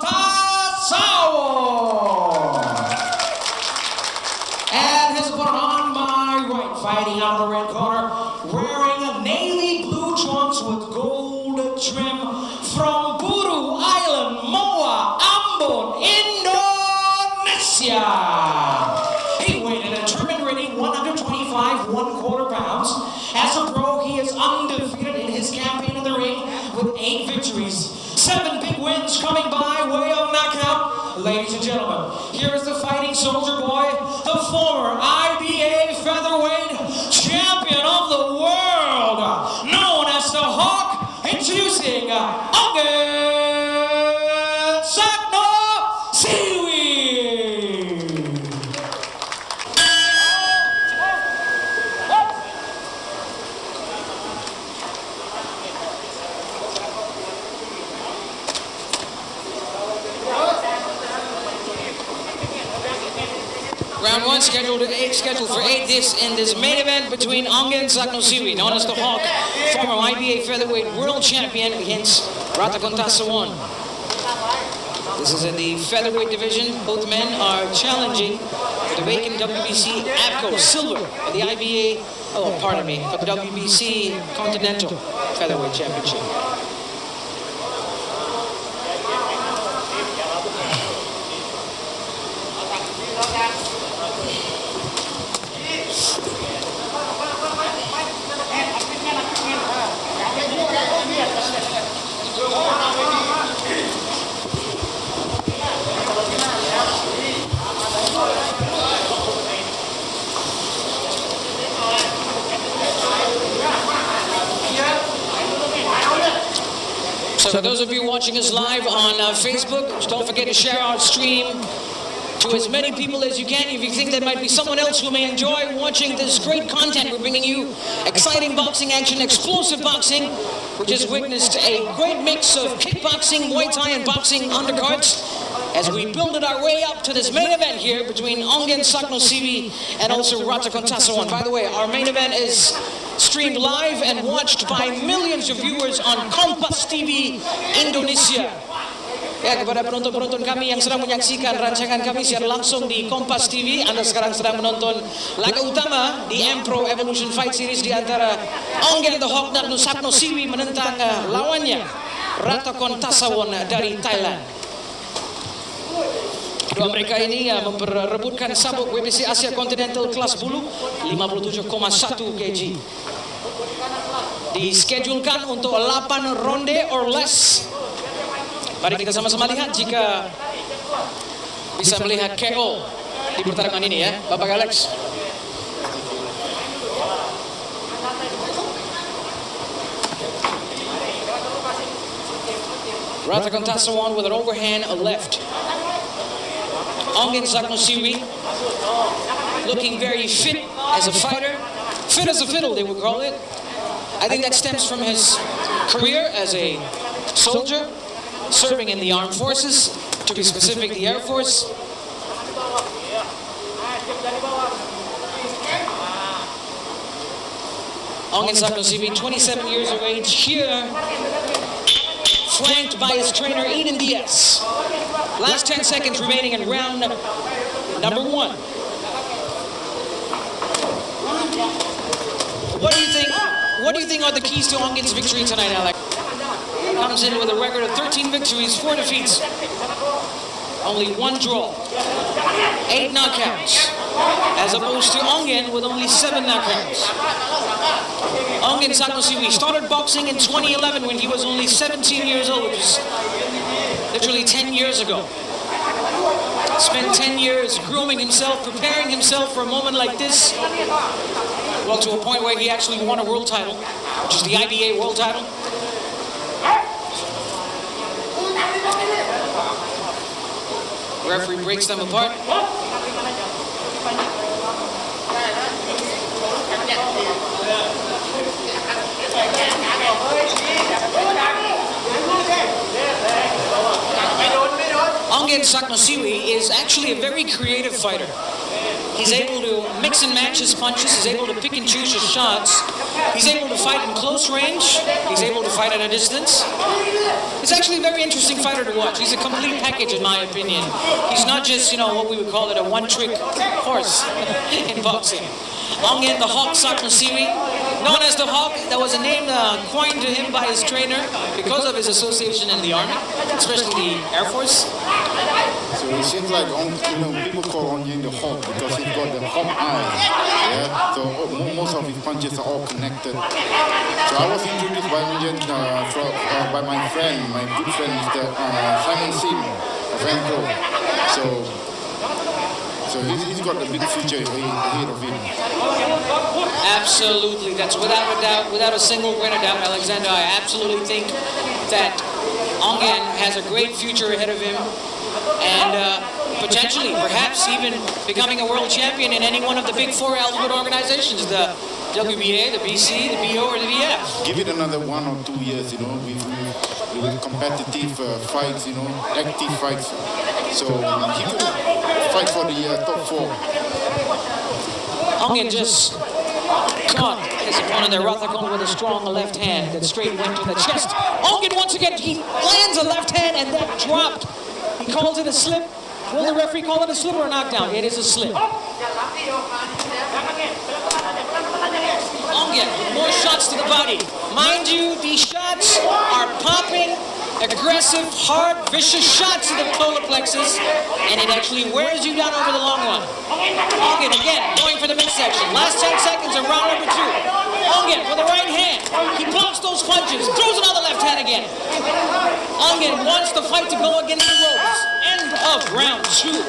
Tassaworn. And his opponent on my right, fighting out of the red corner, wearing navy blue trunks with gold trim from Buru Island, Moa, Ambon, Indonesia. He weighed in a tournament-ready 125 1/4 pounds. As a pro, he is undefeated in his campaign in the ring with 8 victories, 7 big wins coming by way of knockout. Ladies and gentlemen, here is the fighting soldier boy, the former IBA featherweight champion of the world, known as the Hawk, introducing Ongen Saknosiwi. Round 1 scheduled for 8 in this main event between Ongen Saknosiwi, known as the Hawk, former IBA featherweight world champion, against Rattakon Tassaworn. This is in the featherweight division. Both men are challenging for the vacant WBC ABCO silver at the IBA, for the WBC Continental Featherweight Championship. So for those of you watching us live on Facebook, don't forget to share our stream to as many people as you can. If you think there might be someone else who may enjoy watching this great content, we're bringing you exciting boxing action, explosive boxing. We just witnessed a great mix of kickboxing, Muay Thai, and boxing undercards as we builded our way up to this main event here between Ongen Saknosiwi and also Rattakon Tassaworn. By the way, our main event is streamed live and watched by millions of viewers on Kompas TV Indonesia. Ya, kepada penonton-penonton kami yang sedang menyaksikan rancangan kami secara langsung di Kompas TV, Anda sekarang sedang menonton laga utama di M-Pro Evolution Fight Series di antara Ongen the Hawk Saknosiwi menentang lawannya Rattakon Tassaworn dari Thailand. Kedua mereka ini memperebutkan sabuk WBC Asia Continental kelas bulu 57,1 kg. Dischedulkan untuk 8 ronde or less. Mari kita sama-sama lihat jika bisa melihat KO di pertarungan ini ya, Bapak Alex. Rattakon Tassaworn with an overhand left. Ongen Saknosiwi looking very fit as a fighter. Fit as a fiddle, they would call it. I think that stems from his career as a soldier, serving in the armed forces, to be specific, the Air Force. Ongen Saknosiwi, 27 years of age, here flanked by his trainer Eden Diaz. Last 10 seconds remaining in round number 1. What do you think are the keys to Ongen's victory tonight, Alex? Comes in with a record of 13 victories, 4 defeats, only 1 draw, 8 knockouts, as opposed to Ongen with only 7 knockouts. Ongen Saknosiwi started boxing in 2011 when he was only 17 years old, which is literally 10 years ago. Spent 10 years grooming himself, preparing himself for a moment like this. Well, to a point where he actually won a world title, which is the IBA world title. Referee breaks them apart. Ongen Saknosiwi is actually a very creative fighter. He's able to mix and match his punches. He's able to pick and choose his shots. He's able to fight in close range. He's able to fight at a distance. It's actually a very interesting fighter to watch. He's a complete package, in my opinion. He's not just, you know, what we would call it a one-trick horse in boxing. Ongen the Hawk Saknosiwi, known as the Hawk, that was a name coined to him by his trainer because of his association in the Army, especially the Air Force. So it seems like people call Ongen the Hawk because he's got the hawk eye. Yeah? So most of his punches are all connected. So I was introduced by Ongen by my friend, my good friend, Mr. Saknosiwi of Enco. So he's got a big future ahead of him. Absolutely, that's without a doubt, without a single grain of doubt, Alexander. I absolutely think that Ongen has a great future ahead of him, and potentially, perhaps even becoming a world champion in any one of the big four ultimate organizations, the WBA, the BC, the BO, or the BF. Give it another 1 or 2 years, with competitive fights, active fights. So he could fight for the top 4. Ongen just caught his opponent there, Rattakon, with a strong left hand that straight went to the chest. Ongen once again, he lands a left hand and that dropped. He calls it a slip. Will the referee call it a slip or a knockdown? It is a slip. Ongen, more shots to the body. Mind you, these shots are popping, aggressive, hard, vicious shots to the polar plexus, and it actually wears you down over the long run. Ongen again, going for the midsection. Last 10 seconds of round number 2. Ongen with the right hand. He blocks those punches, throws another left hand again. Ongen wants the fight to go against the ropes. End of round 2.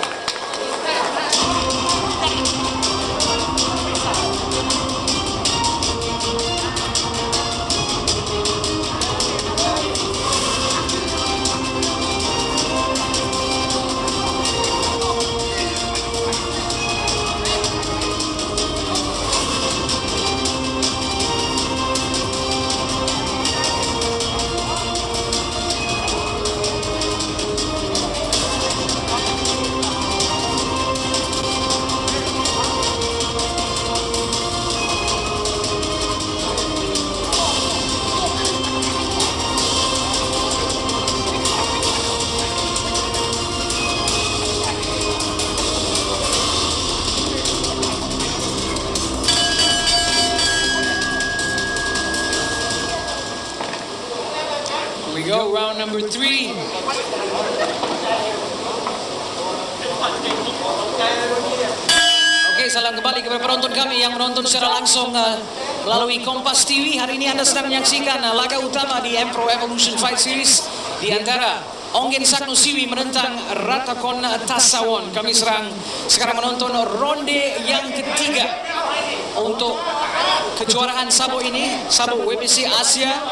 Go round number 3. Oke, salam kembali kepada penonton kami yang menonton secara langsung melalui Kompas TV. Hari ini Anda sedang menyaksikan laga utama di Pro Evolution Fight Series di antara Ongen Saknosiwi menentang Rattakon Tassaworn. Kami sekarang menonton ronde yang ketiga untuk kejuaraan Sabo ini, Sabo WBC Asia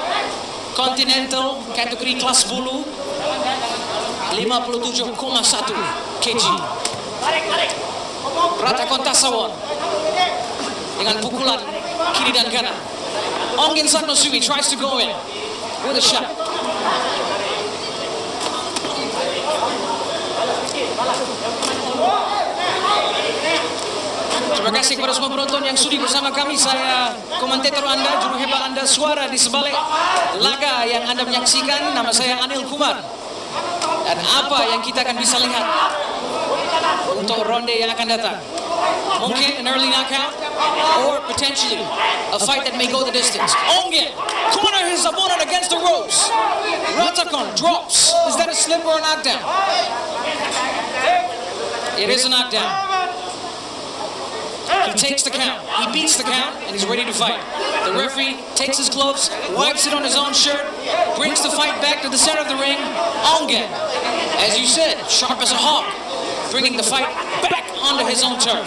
Continental kategori kelas bulu 57,1 kg. Rattakon Tassaworn dengan pukulan kiri dan kanan. Ongen Saknosiwi tries to go in with a shot. Terima kasih kepada semua penonton yang sudi bersama kami. Saya komentator Anda, juru hebat Anda, suara di sebalik laga yang Anda menyaksikan. Nama saya Anil Kumar. Dan apa yang kita akan bisa lihat untuk ronde yang akan datang? Mungkin an early knockout or potentially a fight that may go the distance. Ongen corner his opponent against the ropes. Rattakon drops. Is that a slip or a knockdown? It is a knockdown. He takes the count, he beats the count, and he's ready to fight. The referee takes his gloves, wipes it on his own shirt, brings the fight back to the center of the ring. Ongen, as you said, sharp as a hawk, bringing the fight back onto his own turf.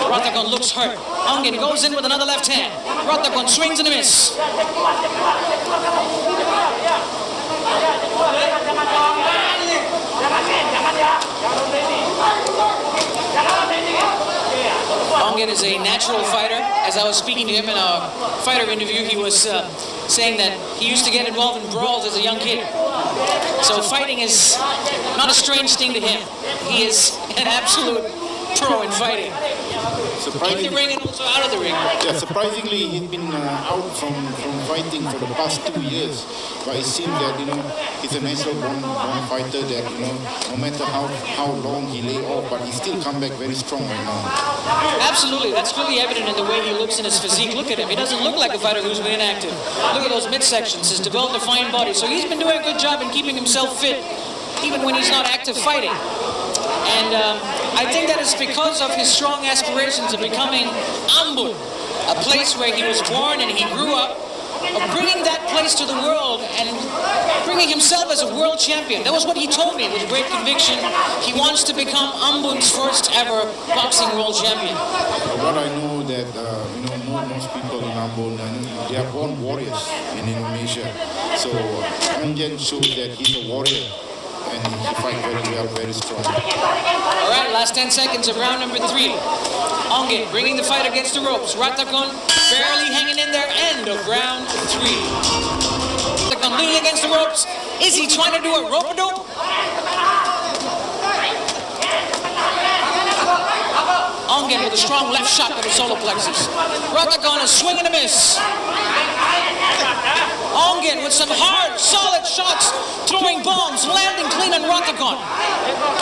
Rattakon looks hurt. Ongen goes in with another left hand. Rattakon swings and a miss. Ongen is a natural fighter. As I was speaking to him in a fighter interview, he was saying that he used to get involved in brawls as a young kid. So fighting is not a strange thing to him. He is an absolute pro in fighting. In the ring and also out of the ring. Yeah, surprisingly, he's been out from fighting for the past 2 years. But it seems that, he's a natural-born fighter that, no matter how long he lay off, but he still come back very strong right now. Absolutely. That's really evident in the way he looks in his physique. Look at him. He doesn't look like a fighter who's been inactive. Look at those midsections. He's developed a fine body. So he's been doing a good job in keeping himself fit, even when he's not active fighting. And I think that is because of his strong aspirations of becoming Ambon, a place where he was born and he grew up, of bringing that place to the world and bringing himself as a world champion. That was what he told me with great conviction. He wants to become Ambon's first ever boxing world champion. What I know that, most people in Ambon, they are born warriors in Indonesia. So Ongen shows that he's a warrior. And he fights very well, very strong. All right, last 10 seconds of round number 3. Ongen bringing the fight against the ropes. Rattakon barely hanging in there. End of round 3. Rattakon leaning against the ropes. Is he trying to do a rope-a-dope? Ongen with a strong left shot to the solar plexus. Rattakon is swinging a miss. Ongen with some hard, solid shots, throwing bombs, landing clean on Rattakon.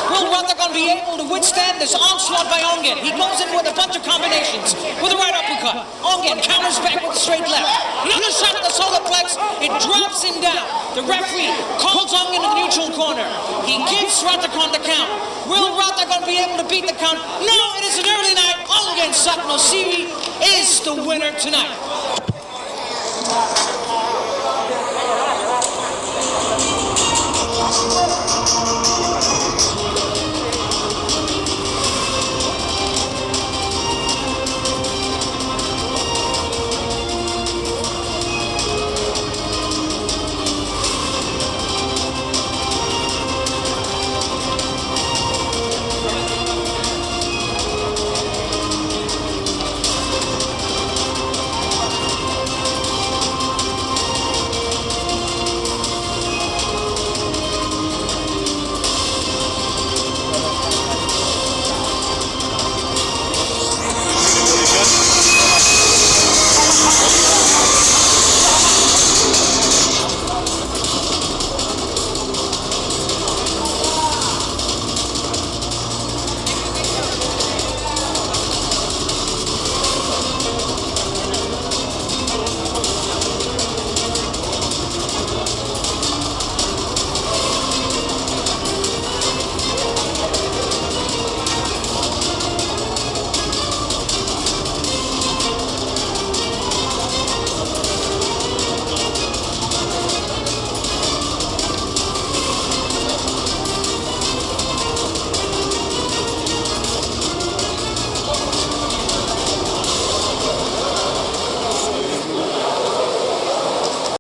Will Rattakon be able to withstand this onslaught by Ongen? He goes in with a bunch of combinations, with a right uppercut. Ongen counters back with a straight left. Another shot at the solar plex, it drops him down. The referee calls Ongen to the neutral corner. He gives Rattakon the count. Will Rattakon be able to beat the count? No, it is an early night. Ongen Saknosiwi is the winner tonight.